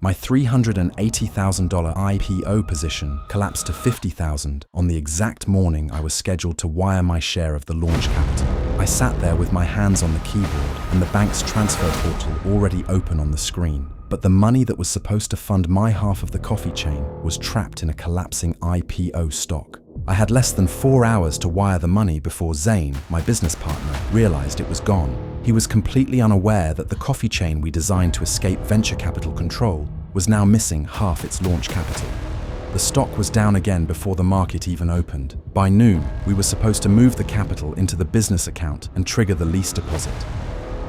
My $380,000 IPO position collapsed to $50,000 on the exact morning I was scheduled to wire my share of the launch capital. I sat there with my hands on the keyboard and the bank's transfer portal already open on the screen. But the money that was supposed to fund my half of the coffee chain was trapped in a collapsing IPO stock. I had less than 4 hours to wire the money before Zane, my business partner, realized it was gone. He was completely unaware that the coffee chain we designed to escape venture capital control was now missing half its launch capital. The stock was down again before the market even opened. By noon, we were supposed to move the capital into the business account and trigger the lease deposit.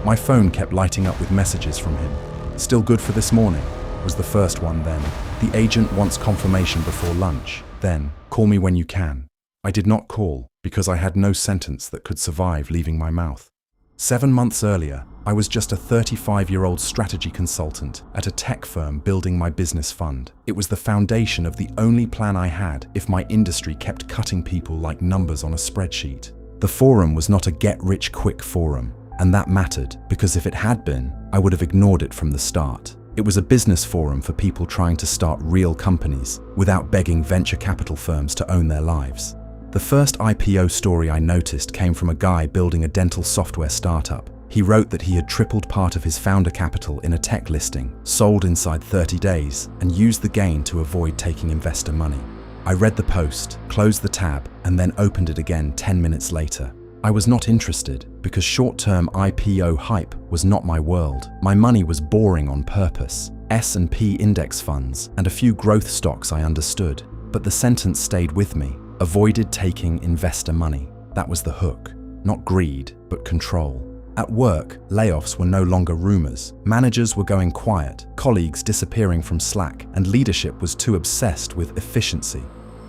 My phone kept lighting up with messages from him. "Still good for this morning," was the first one then. "The agent wants confirmation before lunch. Then, call me when you can." I did not call because I had no sentence that could survive leaving my mouth. 7 months earlier, I was just a 35-year-old strategy consultant at a tech firm building my business fund. It was the foundation of the only plan I had if my industry kept cutting people like numbers on a spreadsheet. The forum was not a get-rich-quick forum, and that mattered because if it had been, I would have ignored it from the start. It was a business forum for people trying to start real companies without begging venture capital firms to own their lives. The first IPO story I noticed came from a guy building a dental software startup. He wrote that he had tripled part of his founder capital in a tech listing, sold inside 30 days, and used the gain to avoid taking investor money. I read the post, closed the tab, and then opened it again 10 minutes later. I was not interested because short-term IPO hype was not my world. My money was boring on purpose. S&P index funds and a few growth stocks I understood, but the sentence stayed with me. Avoided taking investor money. That was the hook. Not greed, but control. At work, layoffs were no longer rumors. Managers were going quiet, colleagues disappearing from Slack, and leadership was too obsessed with efficiency.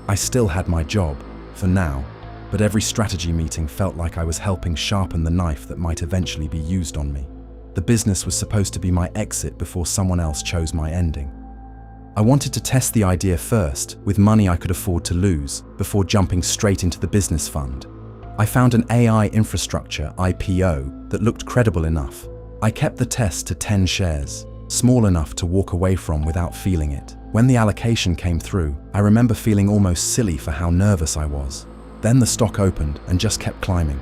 I still had my job, for now, but every strategy meeting felt like I was helping sharpen the knife that might eventually be used on me. The business was supposed to be my exit before someone else chose my ending. I wanted to test the idea first, with money I could afford to lose, before jumping straight into the business fund. I found an AI infrastructure IPO that looked credible enough. I kept the test to 10 shares, small enough to walk away from without feeling it. When the allocation came through, I remember feeling almost silly for how nervous I was. Then the stock opened and just kept climbing.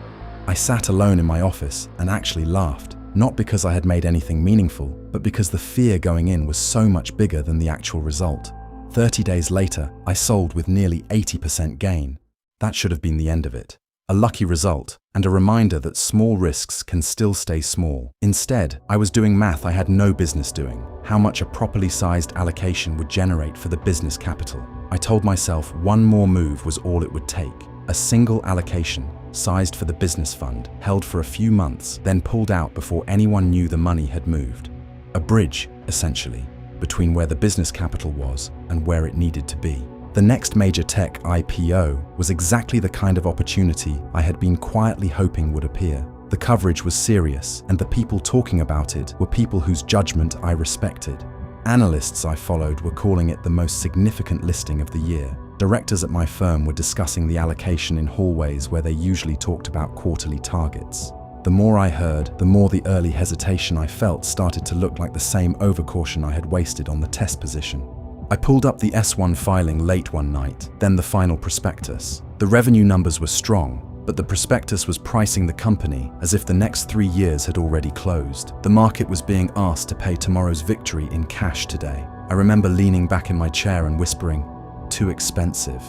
I sat alone in my office and actually laughed, not because I had made anything meaningful, but because the fear going in was so much bigger than the actual result. 30 days later, I sold with nearly 80% gain. That should have been the end of it. A lucky result, and a reminder that small risks can still stay small. Instead, I was doing math I had no business doing, how much a properly sized allocation would generate for the business capital. I told myself one more move was all it would take. A single allocation, sized for the business fund, held for a few months, then pulled out before anyone knew the money had moved. A bridge, essentially, between where the business capital was and where it needed to be. The next major tech IPO was exactly the kind of opportunity I had been quietly hoping would appear. The coverage was serious, and the people talking about it were people whose judgment I respected. Analysts I followed were calling it the most significant listing of the year. Directors at my firm were discussing the allocation in hallways where they usually talked about quarterly targets. The more I heard, the more the early hesitation I felt started to look like the same overcaution I had wasted on the test position. I pulled up the S1 filing late one night, then the final prospectus. The revenue numbers were strong, but the prospectus was pricing the company as if the next 3 years had already closed. The market was being asked to pay tomorrow's victory in cash today. I remember leaning back in my chair and whispering, "Too expensive."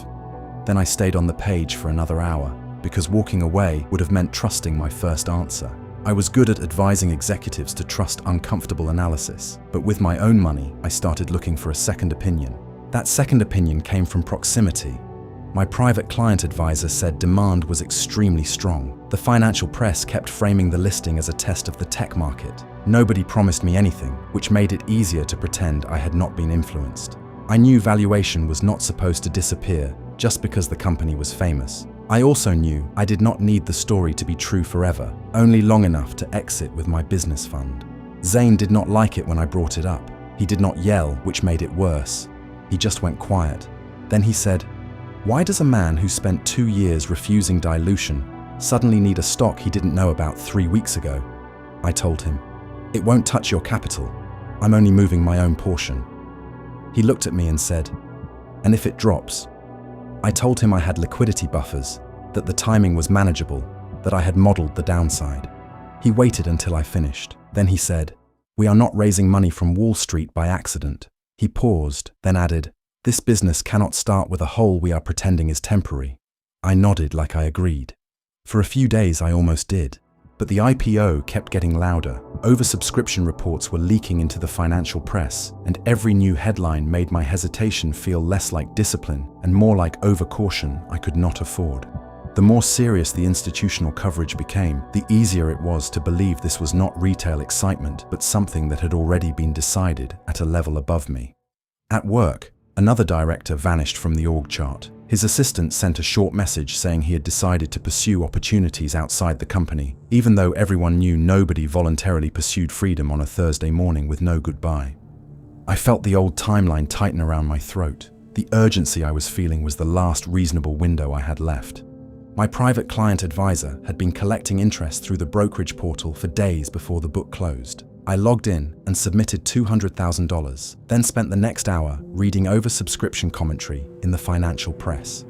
Then I stayed on the page for another hour, because walking away would have meant trusting my first answer. I was good at advising executives to trust uncomfortable analysis, but with my own money, I started looking for a second opinion. That second opinion came from proximity. My private client advisor said demand was extremely strong. The financial press kept framing the listing as a test of the tech market. Nobody promised me anything, which made it easier to pretend I had not been influenced. I knew valuation was not supposed to disappear just because the company was famous. I also knew I did not need the story to be true forever, only long enough to exit with my business fund. Zane did not like it when I brought it up. He did not yell, which made it worse. He just went quiet. Then he said, "Why does a man who spent 2 years refusing dilution suddenly need a stock he didn't know about 3 weeks ago?" I told him, "It won't touch your capital. I'm only moving my own portion." He looked at me and said, "And if it drops?" I told him I had liquidity buffers, that the timing was manageable, that I had modeled the downside. He waited until I finished. Then he said, "We are not raising money from Wall Street by accident." He paused, then added, "This business cannot start with a hole we are pretending is temporary." I nodded like I agreed. For a few days I almost did. But the IPO kept getting louder. Oversubscription reports were leaking into the financial press, and every new headline made my hesitation feel less like discipline and more like overcaution I could not afford. The more serious the institutional coverage became, the easier it was to believe this was not retail excitement, but something that had already been decided at a level above me. At work, another director vanished from the org chart. His assistant sent a short message saying he had decided to pursue opportunities outside the company, even though everyone knew nobody voluntarily pursued freedom on a Thursday morning with no goodbye. I felt the old timeline tighten around my throat. The urgency I was feeling was the last reasonable window I had left. My private client advisor had been collecting interest through the brokerage portal for days before the book closed. I logged in and submitted $200,000, then spent the next hour reading oversubscription commentary in the financial press.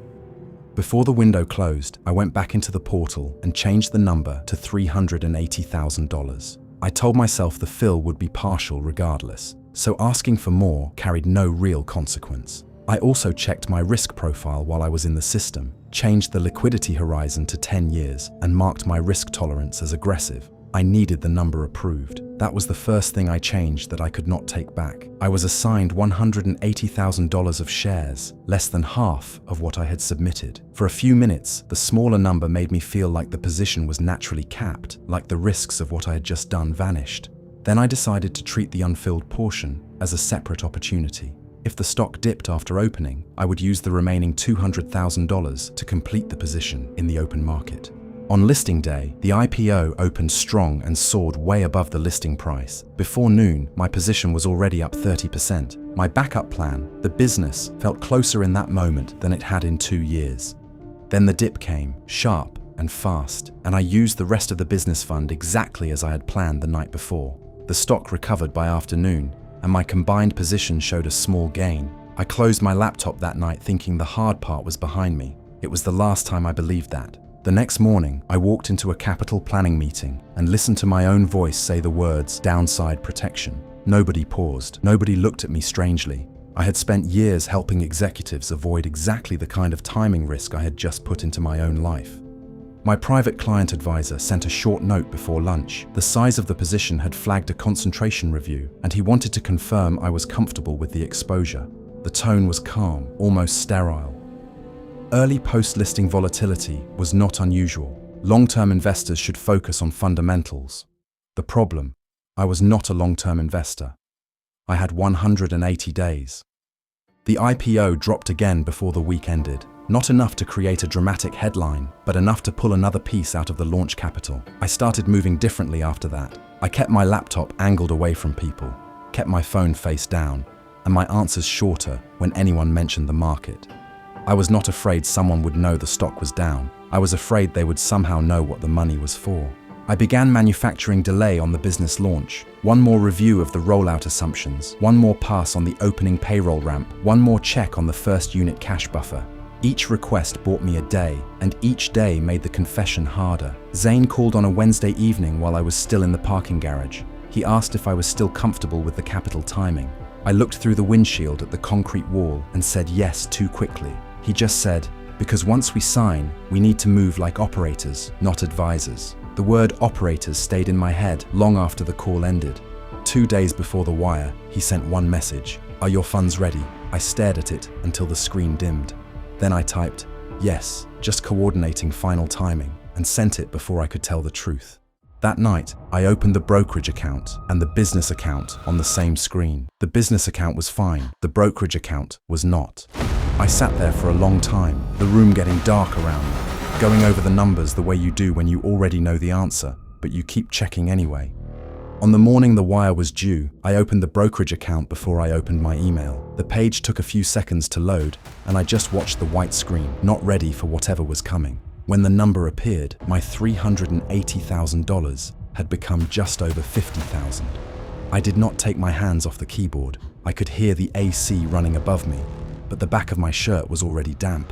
Before the window closed, I went back into the portal and changed the number to $380,000. I told myself the fill would be partial regardless, so asking for more carried no real consequence. I also checked my risk profile while I was in the system, changed the liquidity horizon to 10 years, and marked my risk tolerance as aggressive. I needed the number approved. That was the first thing I changed that I could not take back. I was assigned $180,000 of shares, less than half of what I had submitted. For a few minutes, the smaller number made me feel like the position was naturally capped, like the risks of what I had just done vanished. Then I decided to treat the unfilled portion as a separate opportunity. If the stock dipped after opening, I would use the remaining $200,000 to complete the position in the open market. On listing day, the IPO opened strong and soared way above the listing price. Before noon, my position was already up 30%. My backup plan, the business, felt closer in that moment than it had in 2 years. Then the dip came, sharp and fast, and I used the rest of the business fund exactly as I had planned the night before. The stock recovered by afternoon, and my combined position showed a small gain. I closed my laptop that night thinking the hard part was behind me. It was the last time I believed that. The next morning, I walked into a capital planning meeting and listened to my own voice say the words "downside protection." Nobody paused. Nobody looked at me strangely. I had spent years helping executives avoid exactly the kind of timing risk I had just put into my own life. My private client advisor sent a short note before lunch. The size of the position had flagged a concentration review, and he wanted to confirm I was comfortable with the exposure. The tone was calm, almost sterile. Early post-listing volatility was not unusual. Long-term investors should focus on fundamentals. The problem, I was not a long-term investor. I had 180 days. The IPO dropped again before the week ended. Not enough to create a dramatic headline, but enough to pull another piece out of the launch capital. I started moving differently after that. I kept my laptop angled away from people, kept my phone face down, and my answers shorter when anyone mentioned the market. I was not afraid someone would know the stock was down. I was afraid they would somehow know what the money was for. I began manufacturing delay on the business launch. One more review of the rollout assumptions, one more pass on the opening payroll ramp, one more check on the first unit cash buffer. Each request bought me a day, and each day made the confession harder. Zane called on a Wednesday evening while I was still in the parking garage. He asked if I was still comfortable with the capital timing. I looked through the windshield at the concrete wall and said yes too quickly. He just said, "Because once we sign, we need to move like operators, not advisors." The word operators stayed in my head long after the call ended. 2 days before the wire, he sent one message: "Are your funds ready?" I stared at it until the screen dimmed. Then I typed, "Yes, just coordinating final timing," and sent it before I could tell the truth. That night, I opened the brokerage account and the business account on the same screen. The business account was fine, the brokerage account was not. I sat there for a long time, the room getting dark around me, going over the numbers the way you do when you already know the answer, but you keep checking anyway. On the morning the wire was due, I opened the brokerage account before I opened my email. The page took a few seconds to load, and I just watched the white screen, not ready for whatever was coming. When the number appeared, my $380,000 had become just over $50,000. I did not take my hands off the keyboard. I could hear the AC running above me, but the back of my shirt was already damp.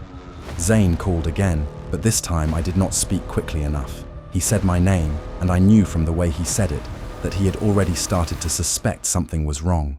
Zain called again, but this time I did not speak quickly enough. He said my name, and I knew from the way he said it that he had already started to suspect something was wrong.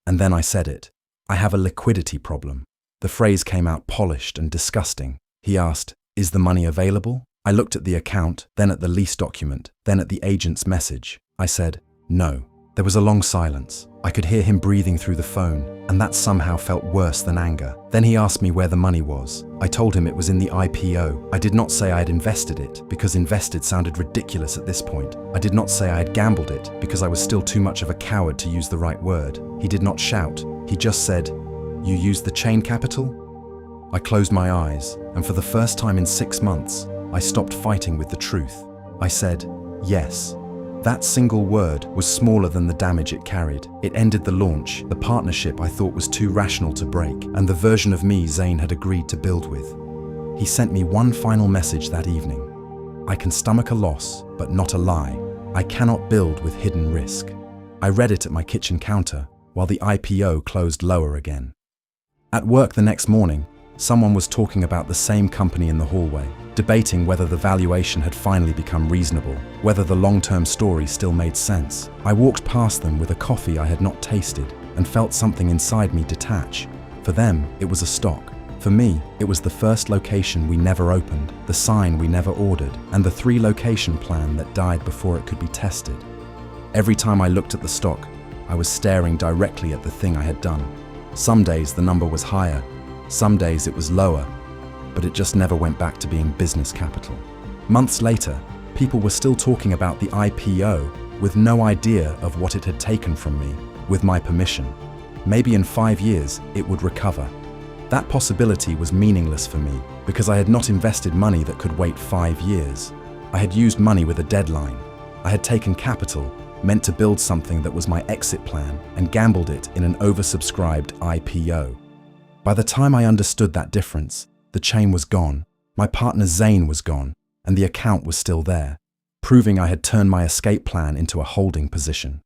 And then I said it. I have a liquidity problem. The phrase came out polished and disgusting. He asked, "Is the money available?" I looked at the account, then at the lease document, then at the agent's message. I said, "No." There was a long silence. I could hear him breathing through the phone, and that somehow felt worse than anger. Then he asked me where the money was. I told him it was in the IPO. I did not say I had invested it, because invested sounded ridiculous at this point. I did not say I had gambled it, because I was still too much of a coward to use the right word. He did not shout. He just said, "You used the chain capital?" I closed my eyes, and for the first time in 6 months, I stopped fighting with the truth. I said, "Yes." That single word was smaller than the damage it carried. It ended the launch, the partnership I thought was too rational to break, and the version of me Zain had agreed to build with. He sent me one final message that evening. "I can stomach a loss, but not a lie. I cannot build with hidden risk." I read it at my kitchen counter, while the IPO closed lower again. At work the next morning, someone was talking about the same company in the hallway, debating whether the valuation had finally become reasonable, whether the long-term story still made sense. I walked past them with a coffee I had not tasted and felt something inside me detach. For them, it was a stock. For me, it was the first location we never opened, the sign we never ordered, and the 3-location plan that died before it could be tested. Every time I looked at the stock, I was staring directly at the thing I had done. Some days the number was higher, some days it was lower, but it just never went back to being business capital. Months later, people were still talking about the IPO with no idea of what it had taken from me, with my permission. Maybe in 5 years, it would recover. That possibility was meaningless for me because I had not invested money that could wait 5 years. I had used money with a deadline. I had taken capital, meant to build something that was my exit plan, and gambled it in an oversubscribed IPO. By the time I understood that difference, the chain was gone, my partner Zain was gone, and the account was still there, proving I had turned my escape plan into a holding position.